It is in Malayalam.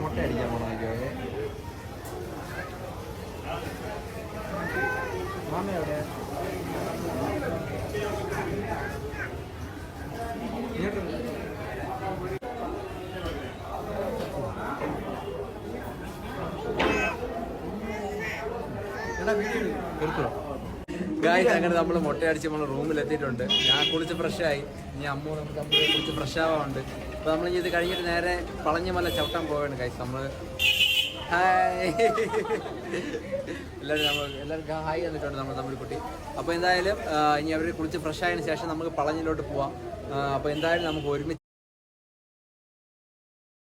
മുട്ട അടിക്കാൻ പോണോ മാമ എവിടെ? ഗായ്സ്, അങ്ങനെ നമ്മൾ മുട്ടയടിച്ച് നമ്മൾ റൂമിൽ എത്തിയിട്ടുണ്ട്. ഞാൻ കുളിച്ച് ഫ്രഷായി. ഇനി അമ്മ നമുക്ക് കുളിച്ച് ഫ്രഷ് ആവാറുണ്ട്. അപ്പോൾ നമ്മൾ ഇത് കഴിഞ്ഞിട്ട് നേരെ പളഞ്ഞമല ചവിട്ടാൻ പോവുകയാണ് ഗായ്സ്. നമ്മൾ ഹായ് എല്ലാവർക്കും ഹായ് തന്നിട്ടുണ്ട് നമ്മൾ തമ്മിൽക്കുട്ടി. അപ്പോൾ എന്തായാലും ഇനി അവർ കുളിച്ച് ഫ്രഷ് ആയതിനു ശേഷം നമുക്ക് പളഞ്ഞിലോട്ട് പോവാം. അപ്പോൾ എന്തായാലും നമുക്ക് ഒരുമിച്ച്